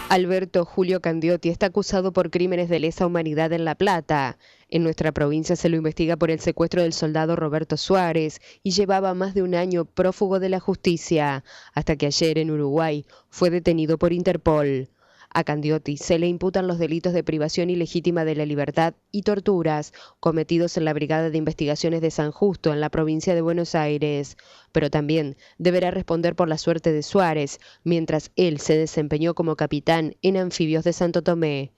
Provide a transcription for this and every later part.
Alberto Julio Candiotti está acusado por crímenes de lesa humanidad en La Plata. En nuestra provincia se lo investiga por el secuestro del soldado Roberto Suárez y llevaba más de un año prófugo de la justicia, hasta que ayer en Uruguay fue detenido por Interpol. A Candiotti se le imputan los delitos de privación ilegítima de la libertad y torturas cometidos en la Brigada de Investigaciones de San Justo, en la provincia de Buenos Aires. Pero también deberá responder por la suerte de Suárez, mientras él se desempeñó como capitán en Anfibios de Santo Tomé.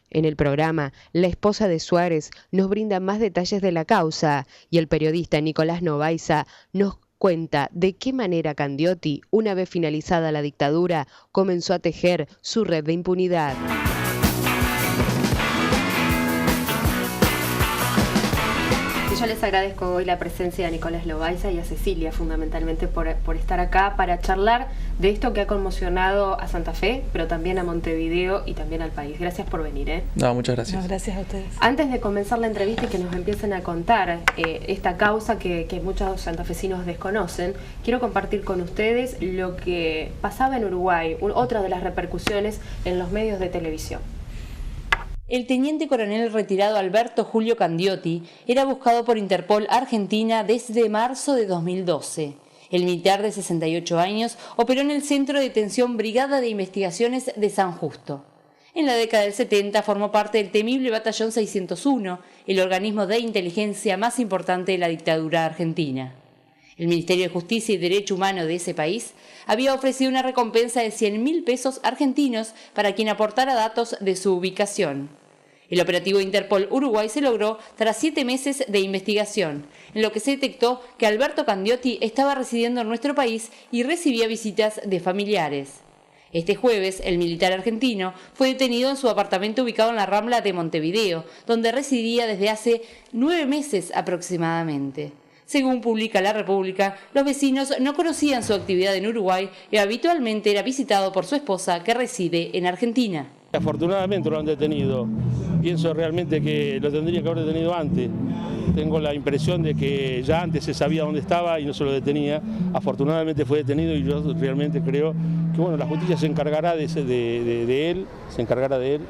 En el programa, la esposa de Suárez nos brinda más detalles de la causa y el periodista Nicolás Novaiza nos cuenta de qué manera Candiotti, una vez finalizada la dictadura, comenzó a tejer su red de impunidad. Yo les agradezco hoy la presencia de Nicolás Novaiza y a Cecilia fundamentalmente por estar acá para charlar de esto que ha conmocionado a Santa Fe, pero también a Montevideo y también al país. Gracias por venir. No, muchas gracias. No, gracias a ustedes. Antes de comenzar la entrevista y que nos empiecen a contar esta causa que muchos santafesinos desconocen, quiero compartir con ustedes lo que pasaba en Uruguay, otra de las repercusiones en los medios de televisión. El teniente coronel retirado Alberto Julio Candiotti era buscado por Interpol Argentina desde marzo de 2012. El militar de 68 años operó en el Centro de Detención Brigada de Investigaciones de San Justo. En la década del 70 formó parte del temible Batallón 601, el organismo de inteligencia más importante de la dictadura argentina. El Ministerio de Justicia y Derecho Humano de ese país había ofrecido una recompensa de 100.000 pesos argentinos para quien aportara datos de su ubicación. El operativo de Interpol Uruguay se logró tras 7 meses de investigación, en lo que se detectó que Alberto Candiotti estaba residiendo en nuestro país y recibía visitas de familiares. Este jueves, el militar argentino fue detenido en su apartamento ubicado en la Rambla de Montevideo, donde residía desde hace 9 meses aproximadamente. Según publica La República, los vecinos no conocían su actividad en Uruguay y habitualmente era visitado por su esposa, que reside en Argentina. Afortunadamente lo han detenido. Pienso realmente que lo tendría que haber detenido antes. Tengo la impresión de que ya antes se sabía dónde estaba y no se lo detenía. Afortunadamente fue detenido y yo realmente creo que bueno, la justicia se encargará de él, se encargará de él,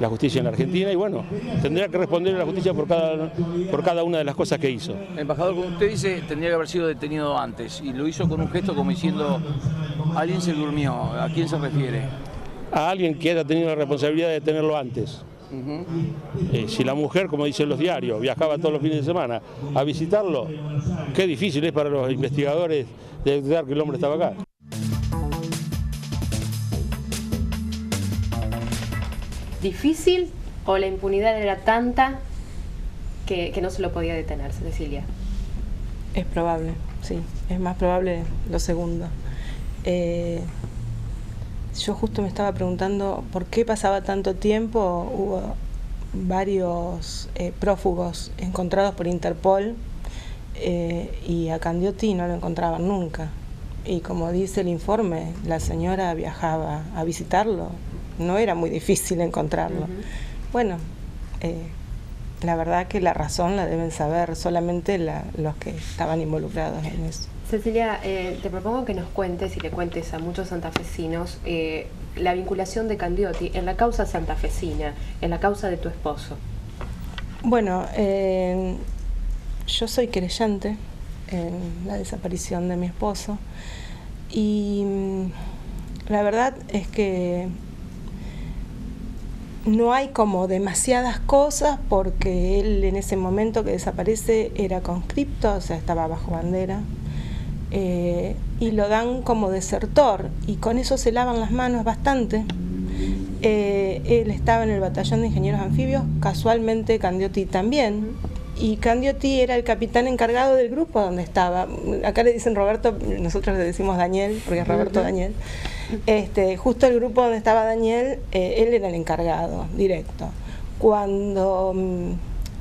la justicia en la Argentina, y bueno, tendrá que responder a la justicia por cada una de las cosas que hizo. Embajador, como usted dice, tendría que haber sido detenido antes y lo hizo con un gesto como diciendo, alguien se durmió. ¿A quién se refiere? A alguien que haya tenido la responsabilidad de detenerlo antes. Si la mujer, como dicen los diarios, viajaba todos los fines de semana a visitarlo, qué difícil es para los investigadores detectar que el hombre estaba acá. ¿Difícil o la impunidad era tanta que no se lo podía detener, Cecilia? Es probable, sí, es más probable lo segundo. Yo justo me estaba preguntando por qué pasaba tanto tiempo. Hubo varios prófugos encontrados por Interpol y a Candiotti no lo encontraban nunca. Y como dice el informe, la señora viajaba a visitarlo, no era muy difícil encontrarlo. Bueno, la verdad que la razón la deben saber solamente los que estaban involucrados en eso. Cecilia, te propongo que nos cuentes y le cuentes a muchos santafesinos la vinculación de Candiotti en la causa santafesina, en la causa de tu esposo. Bueno, yo soy querellante en la desaparición de mi esposo y la verdad es que no hay como demasiadas cosas porque él en ese momento que desaparece era conscripto, o sea, estaba bajo bandera. Y lo dan como desertor y con eso se lavan las manos bastante. Él estaba en el batallón de ingenieros anfibios, casualmente Candiotti también, y Candiotti era el capitán encargado del grupo donde estaba. Acá le dicen Roberto, nosotros le decimos Daniel porque es Roberto Daniel. Justo el grupo donde estaba Daniel, él era el encargado directo. Cuando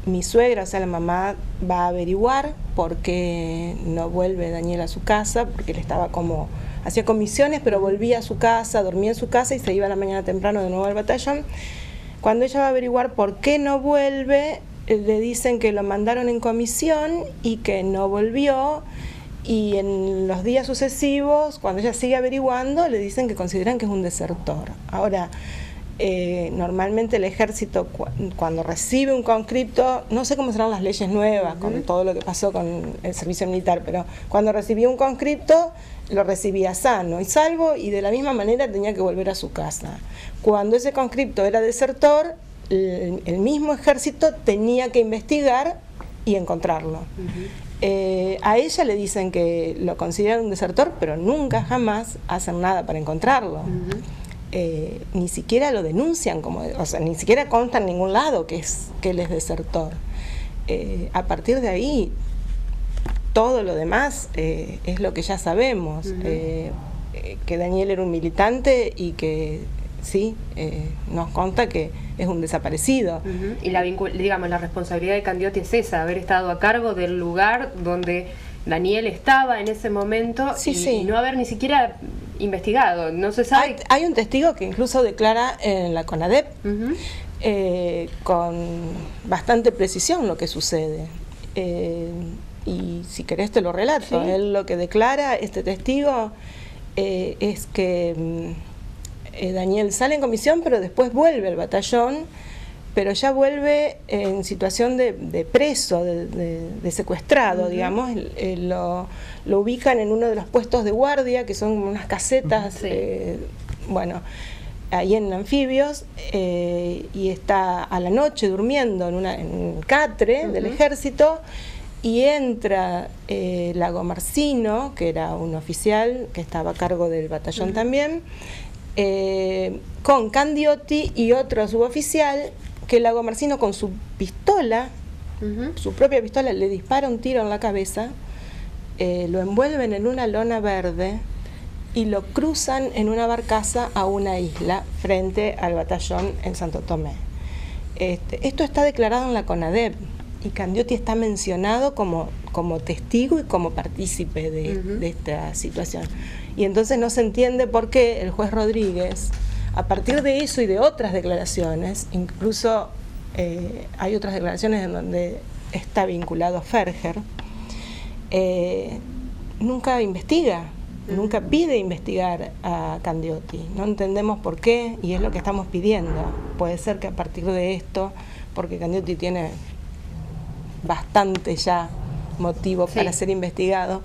mi suegra, o sea la mamá, va a averiguar por qué no vuelve Daniel a su casa, porque él estaba como, hacía comisiones, pero volvía a su casa, dormía en su casa y se iba a la mañana temprano de nuevo al batallón. Cuando ella va a averiguar por qué no vuelve, le dicen que lo mandaron en comisión y que no volvió y en los días sucesivos, cuando ella sigue averiguando, le dicen que consideran que es un desertor. Ahora, normalmente el ejército cuando recibe un conscripto, no sé cómo serán las leyes nuevas con todo lo que pasó con el servicio militar, pero cuando recibía un conscripto lo recibía sano y salvo y de la misma manera tenía que volver a su casa. Cuando ese conscripto era desertor, el mismo ejército tenía que investigar y encontrarlo. A ella le dicen que lo consideran un desertor, pero nunca jamás hacen nada para encontrarlo. Ni siquiera lo denuncian, o sea, ni siquiera consta en ningún lado que él es desertor. A partir de ahí, todo lo demás es lo que ya sabemos, que Daniel era un militante y que sí, nos consta que es un desaparecido. Y la responsabilidad de Candioti es esa, haber estado a cargo del lugar donde Daniel estaba en ese momento y no haber ni siquiera investigado, no se sabe. Hay un testigo que incluso declara en la CONADEP con bastante precisión lo que sucede. Y si querés te lo relato. Él lo que declara, este testigo, es que Daniel sale en comisión, pero después vuelve al batallón, pero ya vuelve en situación de preso, de secuestrado, digamos. Lo ubican en uno de los puestos de guardia, que son unas casetas, ahí en Anfibios, y está a la noche durmiendo en un catre del ejército, y entra Lagomarcino, que era un oficial que estaba a cargo del batallón también, con Candioti y otro suboficial, que Lagomarcino con su pistola, su propia pistola, le dispara un tiro en la cabeza, lo envuelven en una lona verde y lo cruzan en una barcaza a una isla frente al batallón en Santo Tomé. Esto está declarado en la CONADEP y Candioti está mencionado como testigo y como partícipe de esta situación. Y entonces no se entiende por qué el juez Rodríguez, a partir de eso y de otras declaraciones, incluso hay otras declaraciones en donde está vinculado Ferger, nunca investiga, nunca pide investigar a Candioti. No entendemos por qué y es lo que estamos pidiendo. Puede ser que a partir de esto, porque Candioti tiene bastante ya motivo para ser investigado,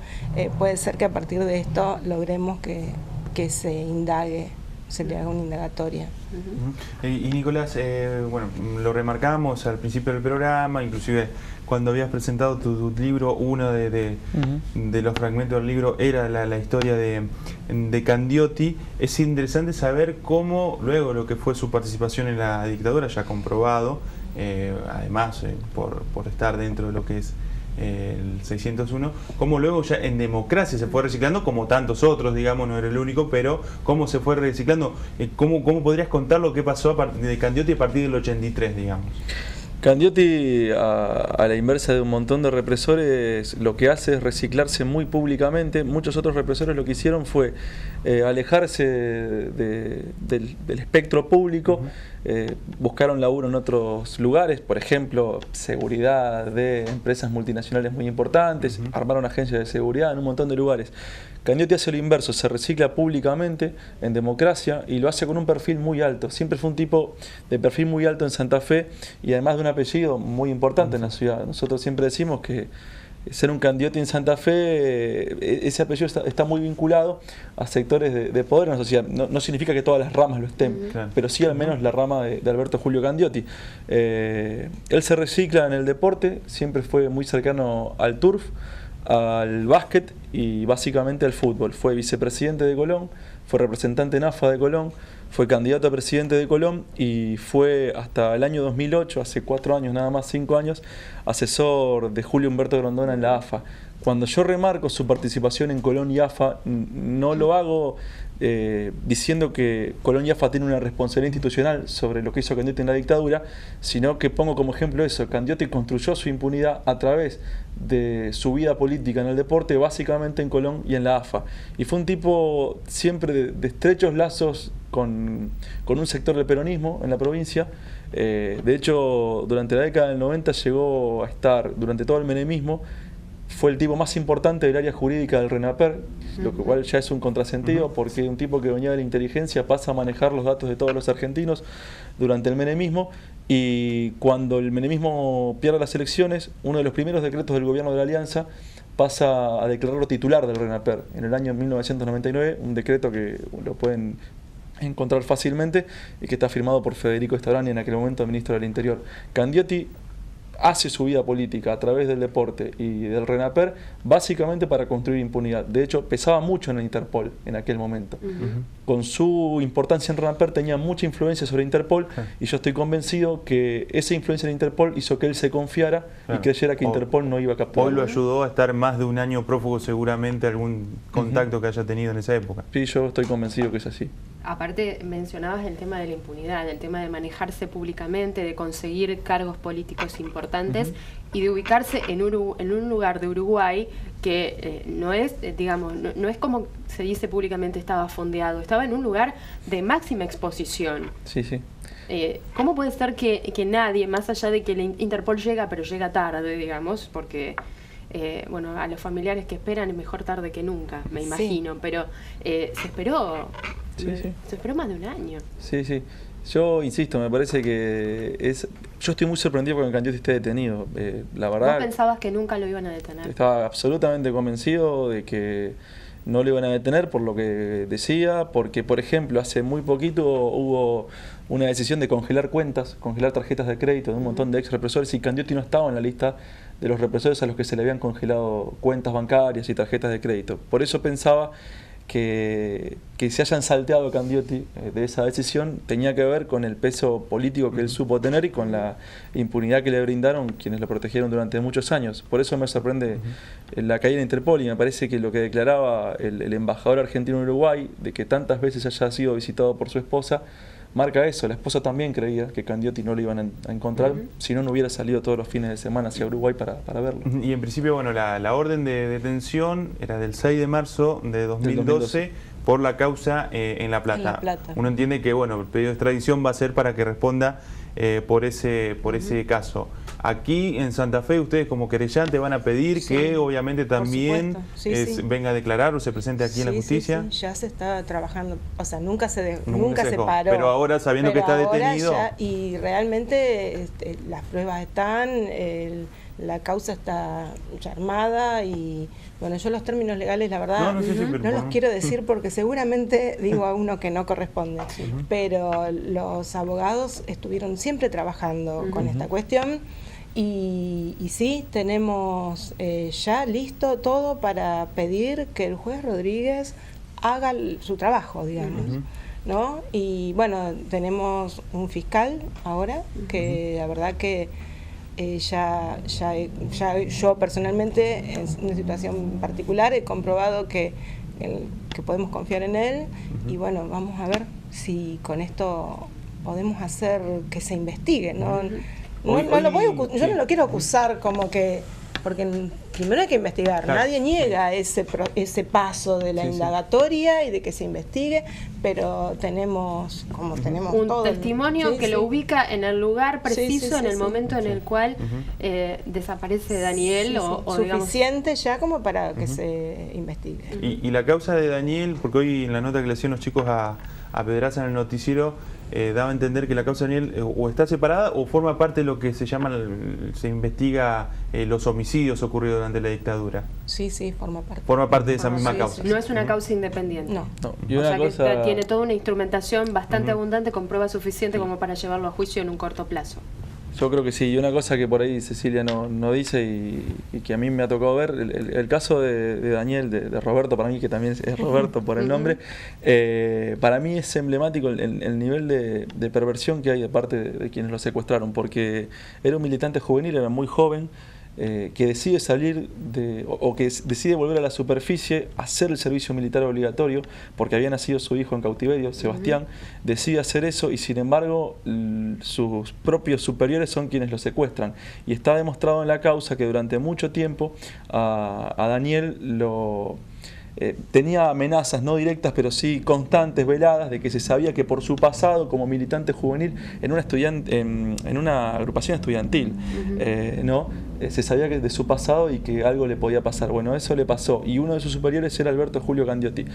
puede ser que a partir de esto logremos que se indague, se le haga una indagatoria. Y Nicolás, bueno, lo remarcamos al principio del programa, inclusive cuando habías presentado tu libro, uno de los fragmentos del libro era la historia de Candioti. Es interesante saber cómo luego lo que fue su participación en la dictadura, ya comprobado, además por estar dentro de lo que es el 601, cómo luego ya en democracia se fue reciclando, como tantos otros, digamos, no era el único, pero cómo se fue reciclando. ¿Cómo podrías contar lo que pasó de Candioti a partir del 83, digamos? Candioti, a la inversa de un montón de represores, lo que hace es reciclarse muy públicamente. Muchos otros represores lo que hicieron fue alejarse del espectro público, buscaron laburo en otros lugares, por ejemplo, seguridad de empresas multinacionales muy importantes, armaron agencias de seguridad en un montón de lugares. Candioti hace lo inverso, se recicla públicamente en democracia y lo hace con un perfil muy alto. Siempre fue un tipo de perfil muy alto en Santa Fe y además de un apellido muy importante en la ciudad. Nosotros siempre decimos que ser un Candioti en Santa Fe, ese apellido está muy vinculado a sectores de poder en la sociedad. No significa que todas las ramas lo estén, pero sí al menos la rama de Alberto Julio Candioti. Él se recicla en el deporte, siempre fue muy cercano al turf, al básquet y básicamente al fútbol. Fue vicepresidente de Colón, fue representante en AFA de Colón, fue candidato a presidente de Colón y fue hasta el año 2008, hace 4 años nada más, 5 años, asesor de Julio Humberto Grondona en la AFA. Cuando yo remarco su participación en Colón y AFA, no lo hago diciendo que Colón y AFA tienen una responsabilidad institucional sobre lo que hizo Candioti en la dictadura, sino que pongo como ejemplo eso. Candioti construyó su impunidad a través de su vida política en el deporte, básicamente en Colón y en la AFA. Y fue un tipo siempre de estrechos lazos con un sector del peronismo en la provincia. De hecho, durante la década del 90 llegó a estar, durante todo el menemismo, fue el tipo más importante del área jurídica del RENAPER, lo cual ya es un contrasentido, porque un tipo que venía de la inteligencia pasa a manejar los datos de todos los argentinos durante el menemismo, y cuando el menemismo pierde las elecciones, uno de los primeros decretos del gobierno de la Alianza pasa a declararlo titular del RENAPER en el año 1999, un decreto que lo pueden encontrar fácilmente y que está firmado por Federico Estabrani, en aquel momento ministro del Interior. Candioti hace su vida política a través del deporte y del RENAPER básicamente para construir impunidad. De hecho, pesaba mucho en la Interpol en aquel momento. Con su importancia en RENAPER tenía mucha influencia sobre Interpol, y yo estoy convencido que esa influencia en Interpol hizo que él se confiara y creyera que Interpol no iba a capturar. Hoy lo ayudó a estar más de un año prófugo, seguramente algún contacto que haya tenido en esa época. Sí, yo estoy convencido que es así. Aparte, mencionabas el tema de la impunidad, el tema de manejarse públicamente, de conseguir cargos políticos importantes y de ubicarse en un lugar de Uruguay que no es, digamos, no es como se dice públicamente estaba fondeado, estaba en un lugar de máxima exposición. Sí, sí. ¿Cómo puede ser que nadie, más allá de que el Interpol llega, pero llega tarde, digamos, porque... bueno, a los familiares que esperan es mejor tarde que nunca, me imagino, pero se esperó, se esperó más de un año. Sí, sí. Yo insisto, me parece que yo estoy muy sorprendido con que Candioti esté detenido. La verdad. ¿Vos pensabas que nunca lo iban a detener? Estaba absolutamente convencido de que no lo iban a detener por lo que decía, porque, por ejemplo, hace muy poquito hubo una decisión de congelar cuentas, congelar tarjetas de crédito de un montón de ex represores, y Candioti no estaba en la lista de los represores a los que se le habían congelado cuentas bancarias y tarjetas de crédito. Por eso pensaba que se hayan salteado Candioti de esa decisión tenía que ver con el peso político que él supo tener y con la impunidad que le brindaron quienes lo protegieron durante muchos años. Por eso me sorprende la caída de Interpol, y me parece que lo que declaraba el embajador argentino en Uruguay, de que tantas veces haya sido visitado por su esposa, marca eso. La esposa también creía que Candioti no lo iban a encontrar, si no hubiera salido todos los fines de semana hacia Uruguay para verlo. Y en principio, bueno, la orden de detención era del 6 de marzo de 2012 por la causa en La Plata. En La Plata. Uno entiende que, bueno, el pedido de extradición va a ser para que responda por ese caso. Aquí en Santa Fe, ustedes como querellantes van a pedir que obviamente también venga a declarar o se presente aquí en la justicia. Sí, ya se está trabajando, o sea, nunca se paró. Pero ahora, sabiendo que está detenido... y realmente las pruebas están, la causa está ya armada, y bueno, yo los términos legales, la verdad, no los quiero decir porque seguramente digo a uno que no corresponde, pero los abogados estuvieron siempre trabajando con esta cuestión, y sí, tenemos ya listo todo para pedir que el juez Rodríguez haga su trabajo, digamos. ¿No? Y bueno, tenemos un fiscal ahora que la verdad que ya yo personalmente, en una situación particular, he comprobado que podemos confiar en él, y bueno, vamos a ver si con esto podemos hacer que se investigue, ¿no? Yo no lo quiero acusar como que... Porque primero hay que investigar, nadie niega ese paso de la indagatoria y de que se investigue, pero tenemos un todo testimonio que lo ubica en el lugar preciso, en el momento en el cual desaparece Daniel, o suficiente ya como para que se investigue. Y la causa de Daniel, porque hoy en la nota que le hacían los chicos a Pedraza en el noticiero, daba a entender que la causa de Daniel o está separada o forma parte de lo que se llama, se investiga los homicidios ocurridos durante la dictadura. Sí, forma parte. Forma parte de esa misma causa. No es una causa independiente. No. Y una o sea que tiene toda una instrumentación bastante abundante, con prueba suficiente como para llevarlo a juicio en un corto plazo. Yo creo que sí, y una cosa que por ahí Cecilia no dice y que a mí me ha tocado ver, el caso de Daniel, de Roberto, para mí, que también es Roberto por el nombre, para mí es emblemático el nivel de perversión que hay de parte de quienes lo secuestraron, porque era un militante juvenil, era muy joven, que decide salir que decide volver a la superficie, hacer el servicio militar obligatorio, porque había nacido su hijo en cautiverio, Sebastián, decide hacer eso, y sin embargo sus propios superiores son quienes lo secuestran, y está demostrado en la causa que durante mucho tiempo a Daniel tenía amenazas no directas, pero sí constantes, veladas, de que se sabía que por su pasado como militante juvenil en una agrupación estudiantil, ¿no? Se sabía de su pasado y que algo le podía pasar. Bueno, eso le pasó, y uno de sus superiores era Alberto Julio Candiotti.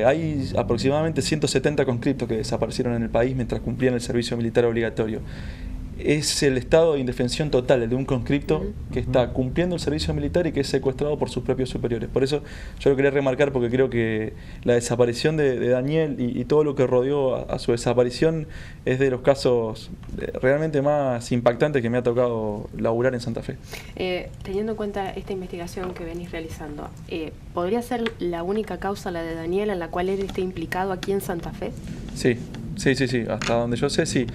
Hay aproximadamente 170 conscriptos que desaparecieron en el país mientras cumplían el servicio militar obligatorio. Es el estado de indefensión total, el de un conscripto que está cumpliendo el servicio militar y que es secuestrado por sus propios superiores. Por eso yo lo quería remarcar, porque creo que la desaparición de Daniel y todo lo que rodeó a su desaparición es de los casos realmente más impactantes que me ha tocado laburar en Santa Fe. Teniendo en cuenta esta investigación que venís realizando, ¿podría ser la única causa, la de Daniel, en la cual él esté implicado aquí en Santa Fe? Sí. Sí, hasta donde yo sé, sí.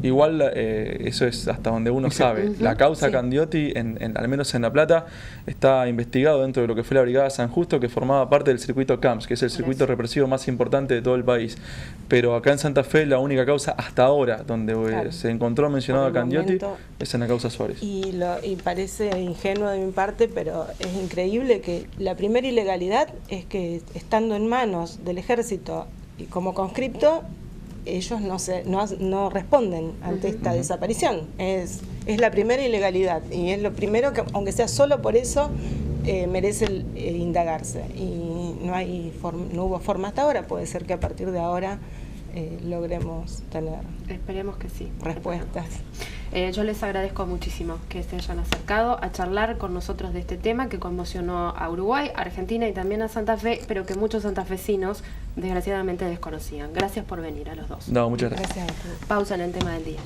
Igual eso es hasta donde uno sabe. La causa Candiotti, al menos en La Plata, está investigado dentro de lo que fue la Brigada San Justo, que formaba parte del circuito CAMPS, que es el circuito represivo más importante de todo el país. Pero acá en Santa Fe, la única causa hasta ahora donde se encontró mencionado a Candiotti es en la causa Suárez. Y parece ingenuo de mi parte, pero es increíble que la primera ilegalidad es que, estando en manos del ejército y como conscripto, ellos no responden ante esta desaparición. Es la primera ilegalidad, y es lo primero que, aunque sea solo por eso, merece indagarse. Y no hubo forma hasta ahora. Puede ser que a partir de ahora logremos tener, esperemos que sí, respuestas. Yo les agradezco muchísimo que se hayan acercado a charlar con nosotros de este tema que conmocionó a Uruguay, a Argentina y también a Santa Fe, pero que muchos santafesinos desgraciadamente desconocían. Gracias por venir a los dos. No, muchas gracias. Gracias a ti. Pausa en el tema del día.